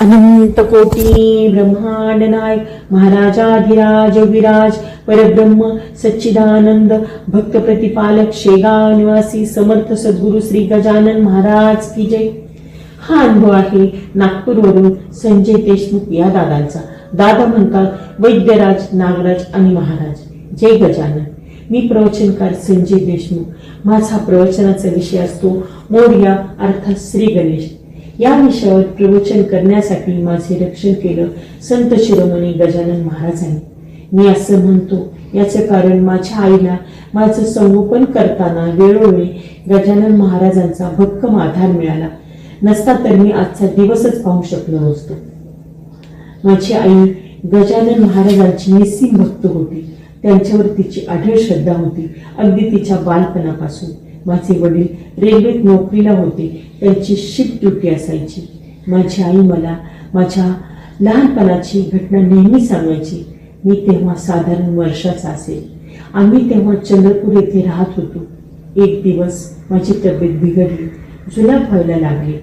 अनंत कोटी ब्रह्मांड नायक महाराजाधिराज विराज परब्रह्म सच्चिदानंद भक्त प्रतिपालक शेगाव निवासी समर्थ सद्गुरु श्री गजानन महाराज की जय। हा अनुभव आहे नागपूरवरून संजय देशमुख या दादांचा। दादा म्हणतात वैद्यराज नागराज आणि महाराज जय गजानन। मी प्रवचनकार संजय देशमुख। माझा प्रवचनाचा विषय असतो मोरया अर्थात श्री गणेश। या विषयावर प्रवचन करण्यासाठी माझे रक्षण केलं संत शिरोमणी गजानन महाराजांनी। मी असं म्हणतो याचं कारण माझ्या आईला माझं संगोपन करताना वेळोवेळी गजानन महाराजांचा भक्कम आधार मिळाला नसता तर मी आजचा दिवसच पाहू शकलो नसतो। माझी आई गजानन महाराजांची निस्सीम भक्त होती। त्यांच्यावर तिची अढळ श्रद्धा होती अगदी तिच्या बालपणापासून। माझे वडील रेल्वेत नोकरीला होते, त्यांची शिफ्ट ड्युटी असायची। माझी आई मला माझ्या लहानपणाची घटना नेहमी सांगायची। मी तेव्हा साधारण वर्षाचा असेल। आम्ही तेव्हा चंद्रपूर येथे राहत होतो। एक दिवस माझी तब्येत बिघडली, जुलाब व्हायला लागले।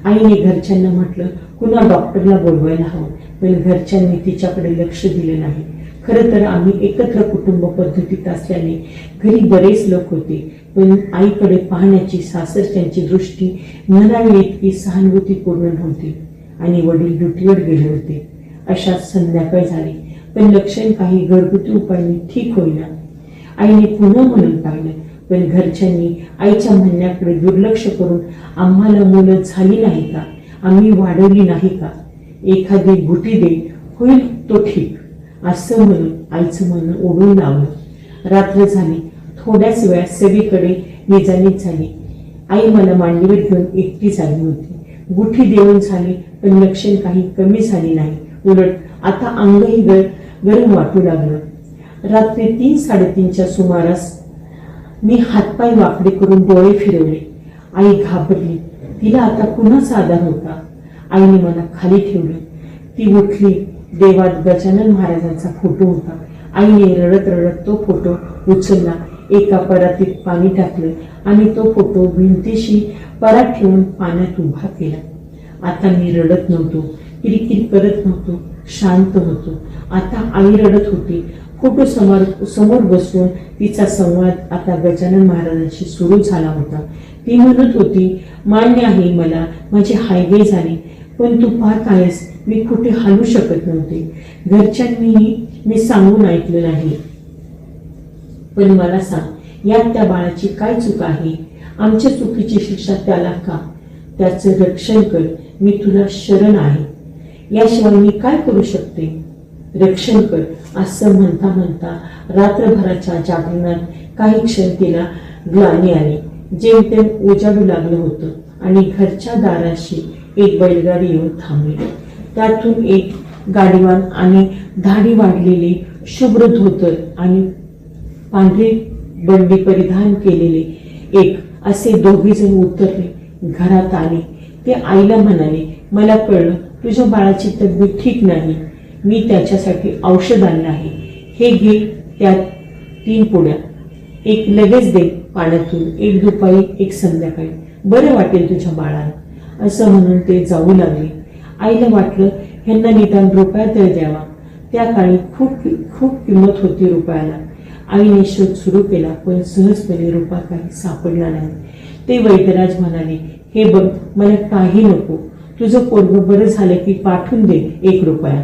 आईने घरच्यांना म्हटलं कुणा डॉक्टरला बोलवायला हवं, पण घरच्यांनी तिच्याकडे लक्ष दिले नाही। खरं तर आम्ही एकत्र कुटुंब पद्धतीत असल्याने घरी बरेच लोक होते, पण आईकडे पाहण्याची सासरच्यांची दृष्टी म्हणावी इतकी सहानुभूतीपूर्ण नव्हती आणि वडील ड्युटीवर गेले होते। अशात संध्याकाळ झाली, पण लक्षण काही घरगुती उपायांनी ठीक होईना। आईने पुन्हा म्हणून पाहिलं, पण घरच्यांनी आईच्या म्हणण्याकडे दुर्लक्ष करून आम्हाला मुलं झाली नाही का, आम्ही वाढवली नाही का, एखादी गुटी दे होईल तो ठीक असं म्हणून आईचं म्हणणं ओढून लावलं। रात्र झाली, थोड्याच वेळात सगळीकडे निजानीच झाली। आई मला मांडीवर घेऊन एकटी झाली होती। गुठी देऊन झाली, पण लक्षण काही कमी झाली नाही, उलट आता अंगही गरम वाटू लागलं। रात्री 3-3:30च्या सुमारास मी हातपाय वाकडे करून डोळे फिरवले। आई घाबरली, तिला आता कुणाचा आधार होता। आईने मला खाली ठेवलं, ती उठली। देवात गजानन महाराजांचा फोटो होता। आईने रडत रडत तो फोटो उचलला, एका परातीत पाणी टाकलं आणि तो फोटो भिंतीशी परात ठेवून पाण्यात उभा केला। आता मी रडत नव्हतो, किरकिर करत नव्हतो, शांत होतो। आता आई रडत होती। फोटो समोर बसून तिचा संवाद आता गजानन महाराजांशी सुरू झाला होता। ती म्हणत होती, मान्य आहे मला माझी हायवे झाली, पण तू पाहत आहेस मी कुठे हलू शकत नव्हते। घरच्यांनीही मी सांगून ऐकलं नाही, पण मला सांग यात त्या बाळाची काय चूक आहे? आमच्या चुकीची शिक्षा त्याला का? त्याचं रक्षण कर, मी तुला शरण आहे, याशिवाय मी काय करू शकते? रक्षण कर असं म्हणता म्हणता रात्रभराच्या जागरणात काही क्षण तिला ग्लानी आली। जेमतेम उजाडू लागलं होतं आणि घरच्या दाराशी एक बैलगाडी येऊन थांबली। त्यातून एक गाडीवान आणि दाढी वाढलेले शुभ्र धोतर आणि पांढरी बंडी परिधान केलेले एक असे दोघे जण उतरले। घरात आले ते आईला म्हणाले, मला कळलं तुझ्या बाळाची तब्येत ठीक नाही, मी त्याच्यासाठी औषध आणलं आहे, हे घे त्यात 3 पुड्या, एक लगेच दे पाण्यातून, एक दुपारी एक संध्याकाळी, बरं वाटेल तुझ्या बाळाला असं म्हणून ते जाऊ लागले। आईला वाटलं ह्यांना निदान रुपया तर द्यावा, त्या काळी खूप किंमत होती रुपयाला। आईने शोध सुरू केला, पण सहजपणे रुपया काही सापडला नाही। ते वैद्यराज म्हणाले, हे बघ मला काही नको, तुझं पोरगं बरं झालं की पाठवून दे 1 रुपया।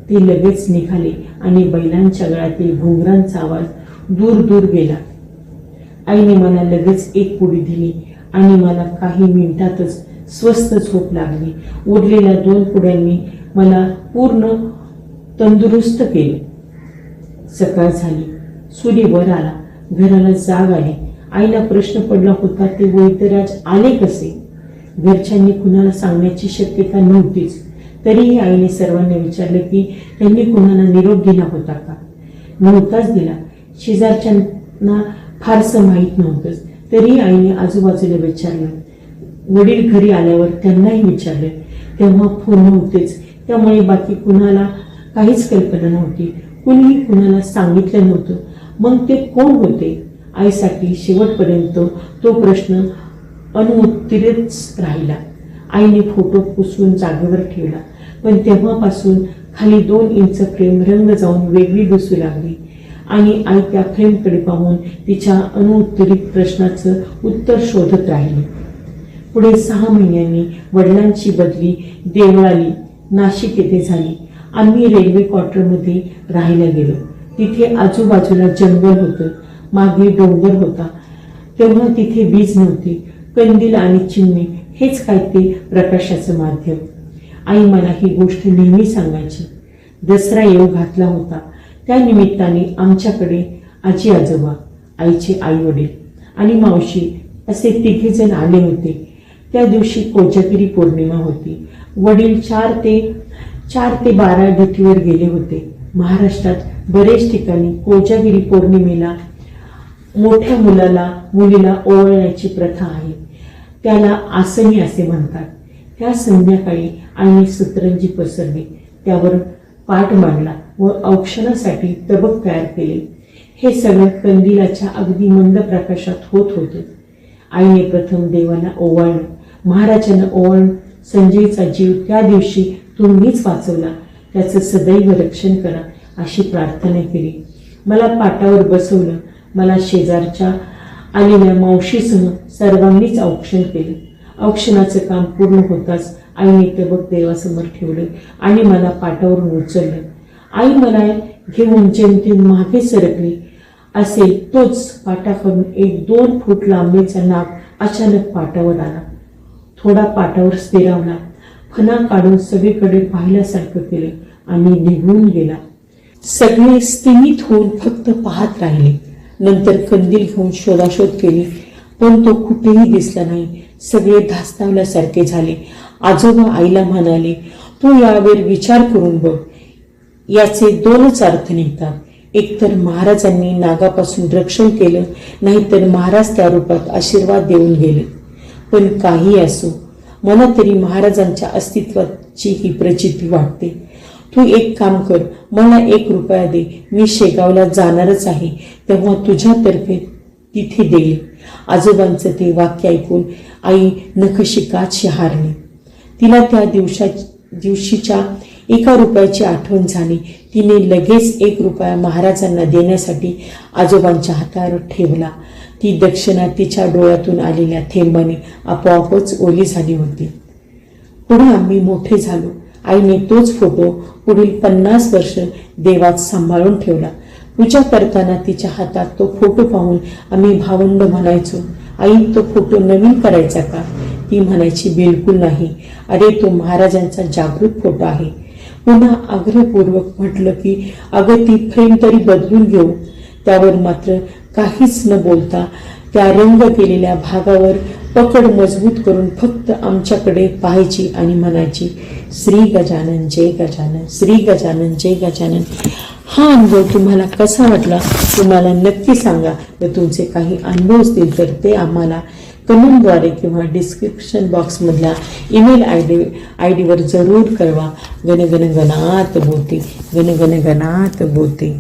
ते लगेच निघाले आणि बैलांच्या गळ्यातील घुंगरांचा आवाज दूर दूर गेला। आईने मला लगेच 1 पुडी दिली आणि मला काही मिनिटातच स्वस्थ झोप लागली। उरलेल्या 2 पुड्यांनी मला पूर्ण तंदुरुस्त केले। सकाळ झाली, सूर्य वर आला, घराला जाग आली। आईला प्रश्न पडला होता, ते वैद्यराज आले कसे? घरच्यांनी कुणाला सांगण्याची शक्यता नव्हतीच, तरीही आईने सर्वांना विचारले की त्यांनी कुणाला निरोप दिला होता का? नव्हताच दिला। शेजारच्यांना फारसं माहीत नव्हतंच, तरीही आईने आजूबाजूला विचारलं। वडील घरी आल्यावर त्यांनाही विचारले, तेव्हा फोन नव्हतेच, त्यामुळे बाकी कुणाला काहीच कल्पना नव्हती, कुणीही कुणाला सांगितलं नव्हतं। मग ते कोण होते? आईसाठी शेवटपर्यंत तो प्रश्न अनुत्तरितच राहिला। आईने फोटो पुसवून जागेवर ठेवला, पण तेव्हापासून खाली 2 इंच फ्रेम रंग जाऊन वेगळी दिसू लागली आणि आई त्या फ्रेमकडे पाहून तिच्या अनुत्तरित प्रश्नाचं उत्तर शोधत राहिली. पुढे 6 महिन्यांनी वडिलांची बदली देवळाली नाशिक येथे झाली. आम्ही रेल्वे क्वार्टरमध्ये राहायला गेलो. तिथे आजूबाजूला जंगल होतं, मागे डोंगर होता. तेव्हा तिथे वीज नव्हती. कंदील आणि चिमणी हेच काय ते प्रकाशाचं माध्यम. आई मला ही गोष्ट नेहमी सांगायची. दसरा येऊ घातला होता. त्या निमित्ताने आमच्याकडे आजी आजोबा, आईचे आई वडील आणि मावशी असे 3 जण आले होते. त्या दिवशी कोजागिरी पौर्णिमा होती. वडील 4 ते 12 ड्युटीवर गेले होते. महाराष्ट्रात बरेच ठिकाणी कोजागिरी पौर्णिमेला मोठ्या मुलीला ओवाळण्याची प्रथा आहे. त्याला आसनी असे म्हणतात. त्या संध्याकाळी आईने सतरंजी पसरली, त्यावर पाट मांडला व औक्षणासाठी तबक तयार केले. हे सगळं कंदिलाच्या अगदी मंद प्रकाशात होत होतं. आईने प्रथम देवाला ओवाळलं. महाराजांना ओवाळून संजयचा जीव त्या दिवशी तुम्हीच वाचवला, त्याचं सदैव रक्षण करा अशी प्रार्थना केली. मला पाटावर बसवलं. मला शेजारच्या आलेल्या मावशीसह सर्वांनीच औक्षण केलं. औक्षणाचं काम पूर्ण होताच आईने तबक देवासमोर ठेवलं आणि मला पाटावरून उचललं. आई मला घेऊन जेमतेम मागे सरकली. असेल तोच पाटाकडून 1-2 फूट लांबीचा नाग अचानक पाटावर आला. थोडा पाटावर स्थिरावला, फणा काढून सगळीकडे पाहिल्यासारखं केलं आणि निघून गेला. सगळे स्थिमित होऊन फक्त पाहत राहिले. नंतर कंदील घेऊन शोधाशोध केली, पण तो कुठेही दिसला नाही. सगळे धास्तावल्यासारखे झाले. आजोबा आईला म्हणाले, तू यावर विचार करून बघ. याचे 2च अर्थ निघतात. एकतर महाराजांनी नागापासून रक्षण केलं, नाहीतर महाराज त्या रूपात आशीर्वाद देऊन गेले. पण काही असो, मला तरी महाराजांच्या अस्तित्वाची ही प्रचिती वाटते. तू एक काम कर, मला 1 रुपया दे. मी शेगावला जाणारच आहे, तेव्हा तुझ्यातर्फे तिथे देईल. आजोबांचं ते वाक्य ऐकून आई नखशिकाची हारली. तिला त्या दिवशीच्या 1 रुपयाची आठवण झाली. तिने लगेच 1 रुपया महाराजांना देण्यासाठी आजोबांच्या हातावर ठेवला. ती दक्षिणा तिच्या डोळ्यातून आलेल्या थेंबाने आपोआपच ओली झाली होती. पुढे आम्ही मोठे झालो. आईने तोच फोटो पुढील 50 वर्ष देवात सांभाळून ठेवला. पूजा करताना तिच्या हातात तो फोटो पाहून आम्ही भावंड म्हणायचो, आई तो फोटो नवीन करायचा का? ती म्हणायची, बिलकुल नाही, अरे तो महाराजांचा जागृत फोटो आहे. पुन्हा आग्रहपूर्वक म्हटलं की अगं ती फ्रेम तरी बदलून घेऊ. त्यावर मात्र काहीच न बोलता त्या रंग केलेल्या भागावर पकड मजबूत करून फक्त आमच्याकडे पाहायची आणि म्हणायची, श्री गजानन जय गजानन, श्री गजानन जय गजानन. हा अनुभव तुम्हाला कसा वाटला तुम्हाला नक्की सांगा. व तुमचे काही अनुभव असतील तर ते आम्हाला कमेंटद्वारे किंवा डिस्क्रिप्शन बॉक्समधल्या ईमेल आय डीवर जरूर कळवा. गण गण गणात बोते, गण गण गणात बोते.